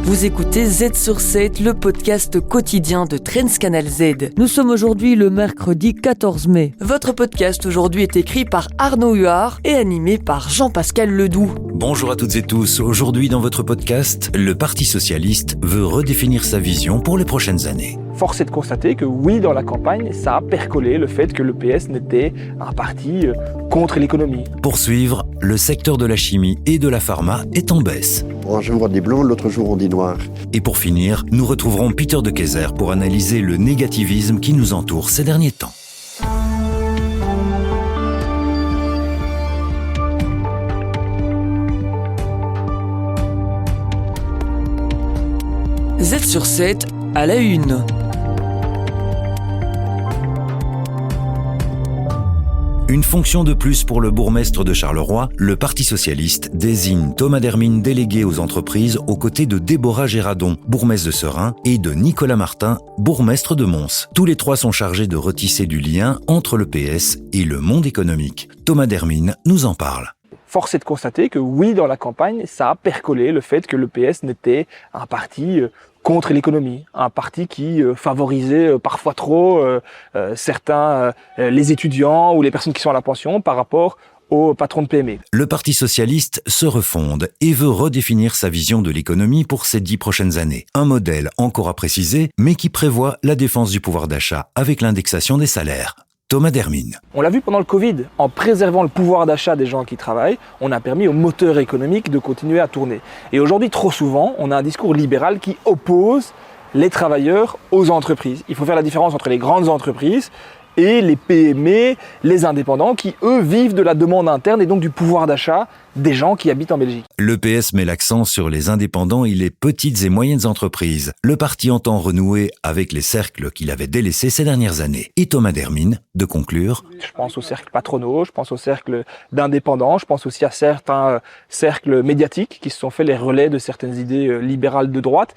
Vous écoutez Z sur 7, le podcast quotidien de Trendscanal Z. Nous sommes aujourd'hui le mercredi 14 mai. Votre podcast aujourd'hui est écrit par Arnaud Huard et animé par Jean-Pascal Ledoux. Bonjour à toutes et tous. Aujourd'hui dans votre podcast, le Parti socialiste veut redéfinir sa vision pour les prochaines années. Force est de constater que oui, dans la campagne, ça a percolé le fait que le PS n'était un parti contre l'économie. Pour suivre, le secteur de la chimie et de la pharma est en baisse. Un jour on dit blanc, l'autre jour on dit noir. Et pour finir, nous retrouverons Peter de Keyser pour analyser le négativisme qui nous entoure ces derniers temps. Z sur 7 à la une. Une fonction de plus pour le bourgmestre de Charleroi, le Parti socialiste désigne Thomas Dermine délégué aux entreprises aux côtés de Déborah Gérardon, bourgmestre de Serein, et de Nicolas Martin, bourgmestre de Mons. Tous les trois sont chargés de retisser du lien entre le PS et le monde économique. Thomas Dermine nous en parle. Force est de constater que oui, dans la campagne, ça a percolé le fait que le PS n'était un parti contre l'économie, un parti qui favorisait parfois trop certains, les étudiants ou les personnes qui sont à la pension par rapport aux patrons de PME. Le Parti socialiste se refonde et veut redéfinir sa vision de l'économie pour ces 10 prochaines années. Un modèle encore à préciser, mais qui prévoit la défense du pouvoir d'achat avec l'indexation des salaires. Thomas Dermine. On l'a vu pendant le Covid, en préservant le pouvoir d'achat des gens qui travaillent, on a permis au moteur économique de continuer à tourner. Et aujourd'hui, trop souvent, on a un discours libéral qui oppose les travailleurs aux entreprises. Il faut faire la différence entre les grandes entreprises et les PME, les indépendants, qui, eux, vivent de la demande interne et donc du pouvoir d'achat des gens qui habitent en Belgique. Le PS met l'accent sur les indépendants et les petites et moyennes entreprises. Le parti entend renouer avec les cercles qu'il avait délaissés ces dernières années. Et Thomas Dermine, de conclure. Je pense aux cercles patronaux, je pense aux cercles d'indépendants, je pense aussi à certains cercles médiatiques qui se sont fait les relais de certaines idées libérales de droite.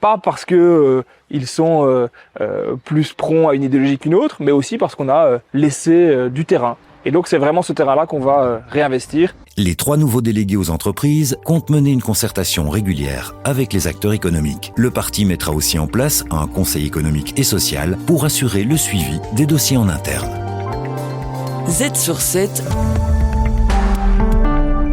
Pas parce que ils sont plus prompts à une idéologie qu'une autre, mais aussi parce qu'on a laissé du terrain. Et donc c'est vraiment ce terrain-là qu'on va réinvestir. Les 3 nouveaux délégués aux entreprises comptent mener une concertation régulière avec les acteurs économiques. Le parti mettra aussi en place un conseil économique et social pour assurer le suivi des dossiers en interne. Z sur 7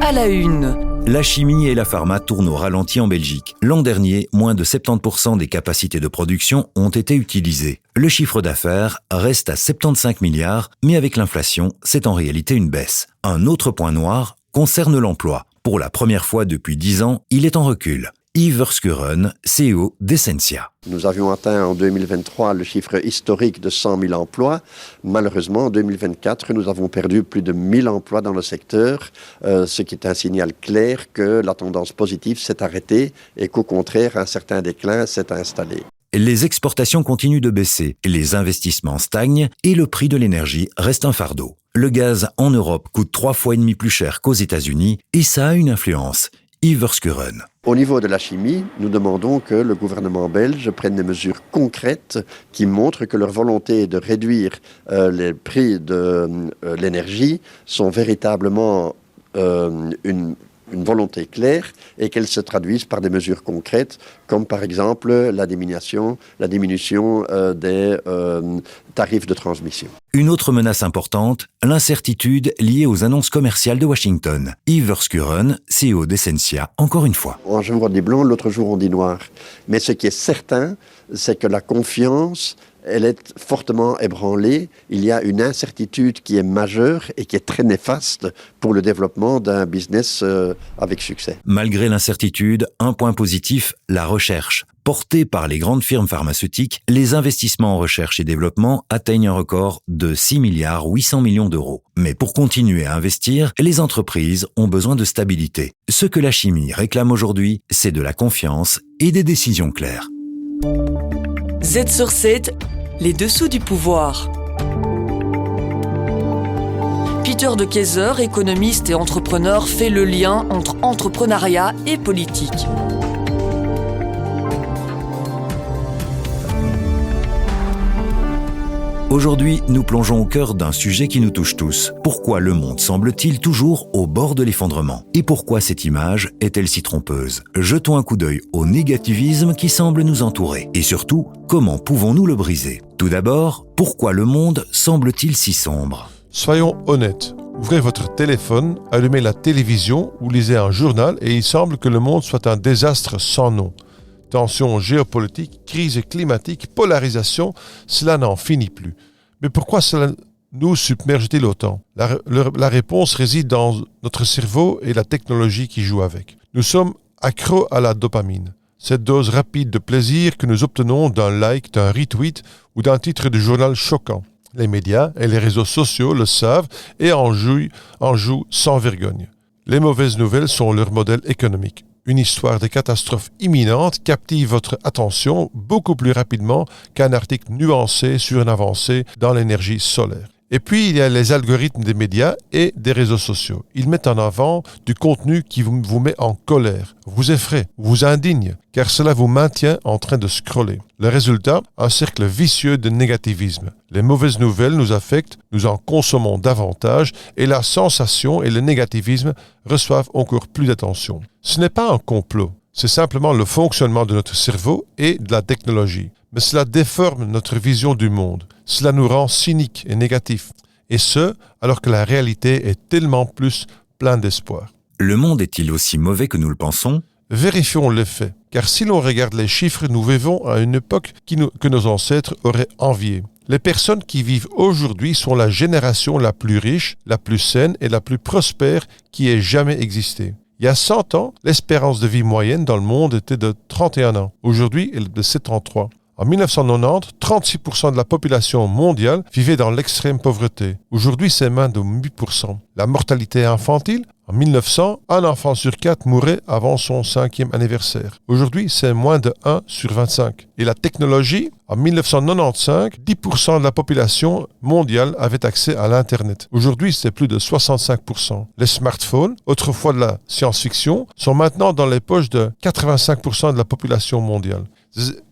à la une. La chimie et la pharma tournent au ralenti en Belgique. L'an dernier, moins de 70% des capacités de production ont été utilisées. Le chiffre d'affaires reste à 75 milliards, mais avec l'inflation, c'est en réalité une baisse. Un autre point noir concerne l'emploi. Pour la première fois depuis 10 ans, il est en recul. Yves Verschuren, CEO d'Essentia. Nous avions atteint en 2023 le chiffre historique de 100 000 emplois. Malheureusement, en 2024, nous avons perdu plus de 1000 emplois dans le secteur, ce qui est un signal clair que la tendance positive s'est arrêtée et qu'au contraire, un certain déclin s'est installé. Les exportations continuent de baisser, les investissements stagnent et le prix de l'énergie reste un fardeau. Le gaz en Europe coûte 3,5 fois plus cher qu'aux États-Unis et ça a une influence. Yves Verschuren. Au niveau de la chimie, nous demandons que le gouvernement belge prenne des mesures concrètes qui montrent que leur volonté de réduire les prix de l'énergie sont véritablement une volonté claire et qu'elles se traduisent par des mesures concrètes, comme par exemple la diminution des tarifs de transmission. Une autre menace importante, l'incertitude liée aux annonces commerciales de Washington. Yves Verschuren, CEO d'Essentia, encore une fois. Un jour on dit blanc, l'autre jour on dit noir. Mais ce qui est certain, c'est que la confiance, elle est fortement ébranlée. Il y a une incertitude qui est majeure et qui est très néfaste pour le développement d'un business avec succès. Malgré l'incertitude, un point positif, la recherche. Portés par les grandes firmes pharmaceutiques, les investissements en recherche et développement atteignent un record de 6 milliards 800 millions d'euros. Mais pour continuer à investir, les entreprises ont besoin de stabilité. Ce que la chimie réclame aujourd'hui, c'est de la confiance et des décisions claires. Z sur 7, les dessous du pouvoir. Peter de Keyser, économiste et entrepreneur, fait le lien entre entrepreneuriat et politique. Aujourd'hui, nous plongeons au cœur d'un sujet qui nous touche tous. Pourquoi le monde semble-t-il toujours au bord de l'effondrement ? Et pourquoi cette image est-elle si trompeuse ? Jetons un coup d'œil au négativisme qui semble nous entourer. Et surtout, comment pouvons-nous le briser ? Tout d'abord, pourquoi le monde semble-t-il si sombre ? Soyons honnêtes. Ouvrez votre téléphone, allumez la télévision ou lisez un journal et il semble que le monde soit un désastre sans nom. Tensions géopolitiques, crise climatique, polarisation, cela n'en finit plus. Mais pourquoi cela nous submerge-t-il autant ? La réponse réside dans notre cerveau et la technologie qui joue avec. Nous sommes accros à la dopamine, cette dose rapide de plaisir que nous obtenons d'un like, d'un retweet ou d'un titre de journal choquant. Les médias et les réseaux sociaux le savent et en jouent sans vergogne. Les mauvaises nouvelles sont leur modèle économique. Une histoire de catastrophe imminente captive votre attention beaucoup plus rapidement qu'un article nuancé sur une avancée dans l'énergie solaire. Et puis, il y a les algorithmes des médias et des réseaux sociaux. Ils mettent en avant du contenu qui vous met en colère, vous effraie, vous indigne, car cela vous maintient en train de scroller. Le résultat, un cercle vicieux de négativisme. Les mauvaises nouvelles nous affectent, nous en consommons davantage et la sensation et le négativisme reçoivent encore plus d'attention. Ce n'est pas un complot, c'est simplement le fonctionnement de notre cerveau et de la technologie. Mais cela déforme notre vision du monde. Cela nous rend cyniques et négatifs. Et ce, alors que la réalité est tellement plus pleine d'espoir. Le monde est-il aussi mauvais que nous le pensons ? Vérifions les faits. Car si l'on regarde les chiffres, nous vivons à une époque que nos ancêtres auraient enviée. Les personnes qui vivent aujourd'hui sont la génération la plus riche, la plus saine et la plus prospère qui ait jamais existé. Il y a 100 ans, l'espérance de vie moyenne dans le monde était de 31 ans. Aujourd'hui, elle est de 73. En 1990, 36% de la population mondiale vivait dans l'extrême pauvreté. Aujourd'hui, c'est moins de 8%. La mortalité infantile, en 1900, un enfant sur 4 mourait avant son 5e anniversaire. Aujourd'hui, c'est moins de 1 sur 25. Et la technologie, en 1995, 10% de la population mondiale avait accès à l'Internet. Aujourd'hui, c'est plus de 65%. Les smartphones, autrefois de la science-fiction, sont maintenant dans les poches de 85% de la population mondiale.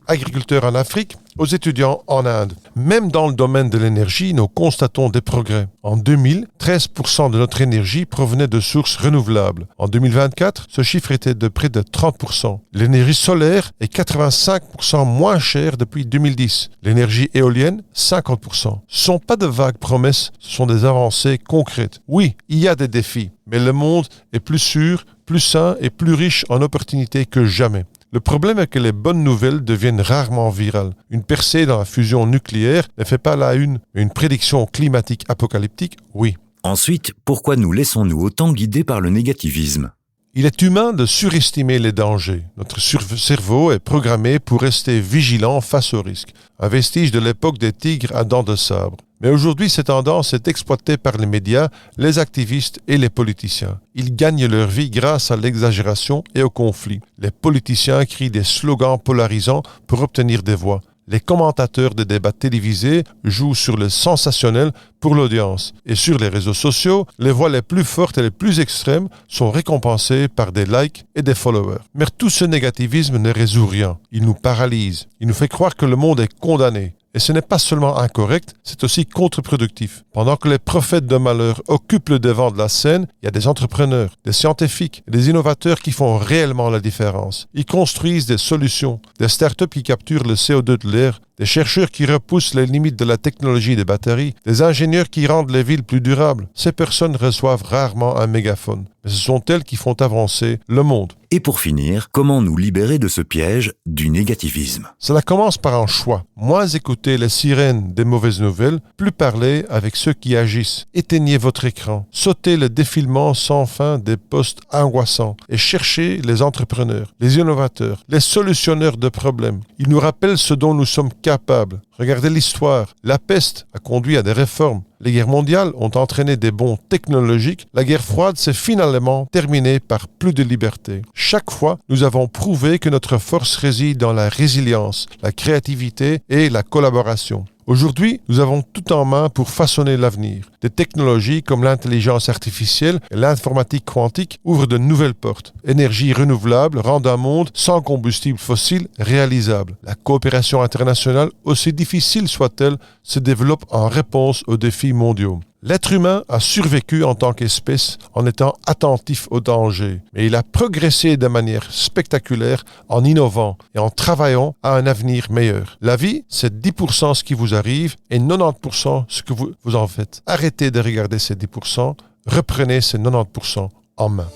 Agriculteurs en Afrique, aux étudiants en Inde. Même dans le domaine de l'énergie, nous constatons des progrès. En 2000, 13% de notre énergie provenait de sources renouvelables. En 2024, ce chiffre était de près de 30%. L'énergie solaire est 85% moins chère depuis 2010. L'énergie éolienne, 50%. Ce ne sont pas de vagues promesses, ce sont des avancées concrètes. Oui, il y a des défis, mais le monde est plus sûr, plus sain et plus riche en opportunités que jamais. Le problème est que les bonnes nouvelles deviennent rarement virales. Une percée dans la fusion nucléaire ne fait pas la une, mais une prédiction climatique apocalyptique, oui. Ensuite, pourquoi nous laissons-nous autant guider par le négativisme ? Il est humain de surestimer les dangers. Notre cerveau est programmé pour rester vigilant face aux risques. Un vestige de l'époque des tigres à dents de sabre. Mais aujourd'hui, cette tendance est exploitée par les médias, les activistes et les politiciens. Ils gagnent leur vie grâce à l'exagération et au conflit. Les politiciens crient des slogans polarisants pour obtenir des voix. Les commentateurs des débats télévisés jouent sur le sensationnel pour l'audience. Et sur les réseaux sociaux, les voix les plus fortes et les plus extrêmes sont récompensées par des likes et des followers. Mais tout ce négativisme ne résout rien. Il nous paralyse. Il nous fait croire que le monde est condamné. Et ce n'est pas seulement incorrect, c'est aussi contre-productif. Pendant que les prophètes de malheur occupent le devant de la scène, il y a des entrepreneurs, des scientifiques et des innovateurs qui font réellement la différence. Ils construisent des solutions, des startups qui capturent le CO2 de l'air, des chercheurs qui repoussent les limites de la technologie des batteries, des ingénieurs qui rendent les villes plus durables. Ces personnes reçoivent rarement un mégaphone, mais ce sont elles qui font avancer le monde. Et pour finir, comment nous libérer de ce piège du négativisme ? Cela commence par un choix. Moins écouter les sirènes des mauvaises nouvelles, plus parler avec ceux qui agissent. Éteignez votre écran. Sautez le défilement sans fin des posts angoissants et cherchez les entrepreneurs, les innovateurs, les solutionneurs de problèmes. Ils nous rappellent ce dont nous sommes capables. Regardez l'histoire. La peste a conduit à des réformes. Les guerres mondiales ont entraîné des bonds technologiques. La guerre froide s'est finalement terminée par plus de liberté. Chaque fois, nous avons prouvé que notre force réside dans la résilience, la créativité et la collaboration. Aujourd'hui, nous avons tout en main pour façonner l'avenir. Des technologies comme l'intelligence artificielle et l'informatique quantique ouvrent de nouvelles portes. Énergie renouvelable rend un monde sans combustible fossile réalisable. La coopération internationale, aussi difficile soit-elle, se développe en réponse aux défis mondiaux. L'être humain a survécu en tant qu'espèce en étant attentif aux dangers, mais il a progressé de manière spectaculaire en innovant et en travaillant à un avenir meilleur. La vie, c'est 10% ce qui vous arrive et 90% ce que vous en faites. Arrêtez de regarder ces 10%, reprenez ces 90% en main.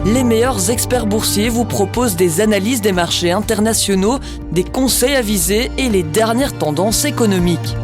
Les meilleurs experts boursiers vous proposent des analyses des marchés internationaux, des conseils avisés et les dernières tendances économiques.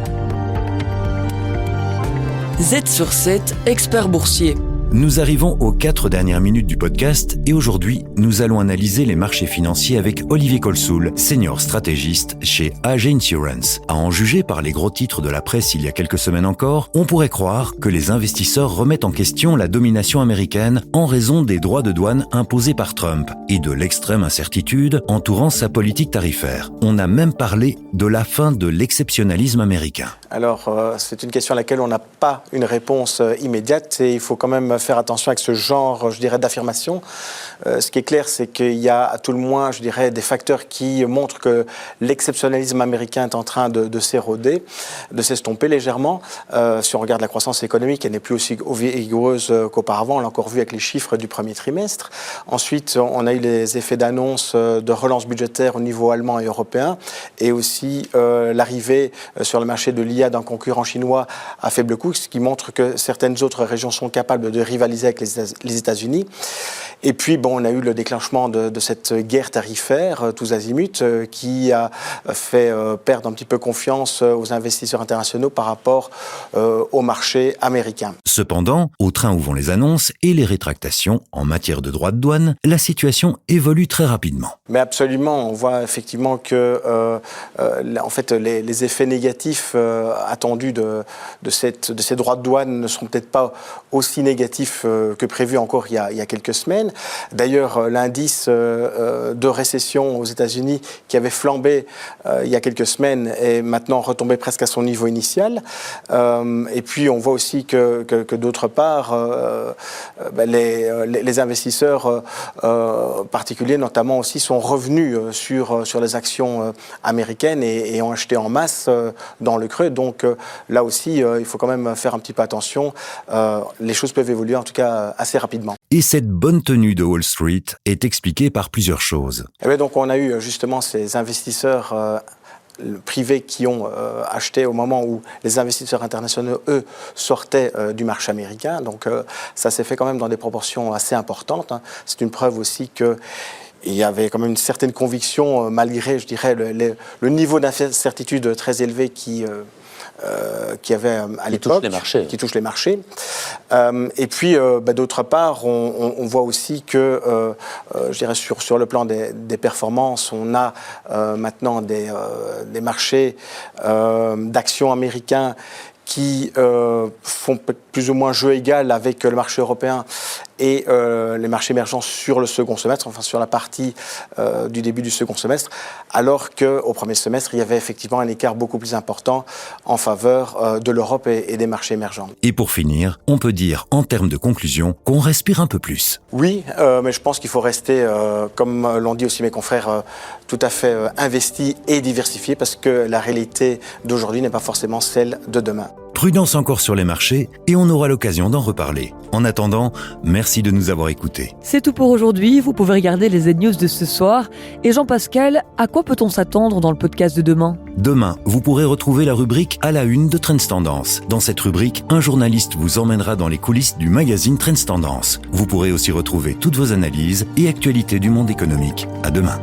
Z sur 7, expert boursier. Nous arrivons aux 4 dernières minutes du podcast et aujourd'hui, nous allons analyser les marchés financiers avec Olivier Colsoul, senior stratégiste chez AG Insurance. À en juger par les gros titres de la presse il y a quelques semaines encore, on pourrait croire que les investisseurs remettent en question la domination américaine en raison des droits de douane imposés par Trump et de l'extrême incertitude entourant sa politique tarifaire. On a même parlé de la fin de l'exceptionnalisme américain. Alors, c'est une question à laquelle on n'a pas une réponse immédiate et il faut quand même faire attention avec ce genre, je dirais, d'affirmation. Ce qui est clair, c'est qu'il y a à tout le moins, je dirais, des facteurs qui montrent que l'exceptionnalisme américain est en train de s'éroder, de s'estomper légèrement. Si on regarde la croissance économique, elle n'est plus aussi vigoureuse qu'auparavant. On l'a encore vu avec les chiffres du premier trimestre. Ensuite, on a eu les effets d'annonce de relance budgétaire au niveau allemand et européen et aussi l'arrivée sur le marché de l'IA d'un concurrent chinois à faible coût, ce qui montre que certaines autres régions sont capables de rivaliser avec les États-Unis. Et puis, on a eu le déclenchement de cette guerre tarifaire, tous azimuts, qui a fait perdre un petit peu confiance aux investisseurs internationaux par rapport au marché américain. Cependant, au train où vont les annonces et les rétractations en matière de droits de douane, la situation évolue très rapidement. Mais absolument, on voit effectivement que en fait, les effets négatifs attendus de ces droits de douane ne seront peut-être pas aussi négatifs que prévu encore il y a quelques semaines. D'ailleurs, l'indice de récession aux États-Unis qui avait flambé il y a quelques semaines est maintenant retombé presque à son niveau initial. Et puis, on voit aussi que d'autre part, les investisseurs particuliers, notamment aussi, sont revenus sur les actions américaines et ont acheté en masse dans le creux. Donc là aussi, il faut quand même faire un petit peu attention. Les choses peuvent évoluer en tout cas assez rapidement. Et cette bonne tenue de Wall Street est expliquée par plusieurs choses. Et bien, donc on a eu justement ces investisseurs privés qui ont acheté au moment où les investisseurs internationaux, eux, sortaient du marché américain. Donc ça s'est fait quand même dans des proportions assez importantes. C'est une preuve aussi que il y avait quand même une certaine conviction, malgré, je dirais, le niveau d'incertitude très élevé qui avait à l'époque, qui touche les marchés. Et puis, d'autre part, on voit aussi que, je dirais, sur le plan des performances, on a maintenant des marchés d'actions américains qui font plus ou moins jeu égal avec le marché européen et les marchés émergents sur le second semestre, enfin sur la partie du début du second semestre, alors qu'au premier semestre, il y avait effectivement un écart beaucoup plus important en faveur de l'Europe et des marchés émergents. Et pour finir, on peut dire en termes de conclusion qu'on respire un peu plus. Oui, mais je pense qu'il faut rester, comme l'ont dit aussi mes confrères, tout à fait investi et diversifié parce que la réalité d'aujourd'hui n'est pas forcément celle de demain. Prudence encore sur les marchés et on aura l'occasion d'en reparler. En attendant, merci de nous avoir écoutés. C'est tout pour aujourd'hui, vous pouvez regarder les Z-News de ce soir. Et Jean-Pascal, à quoi peut-on s'attendre dans le podcast de demain ? Demain, vous pourrez retrouver la rubrique à la une de Trends Tendance. Dans cette rubrique, un journaliste vous emmènera dans les coulisses du magazine Trends Tendance. Vous pourrez aussi retrouver toutes vos analyses et actualités du monde économique. À demain.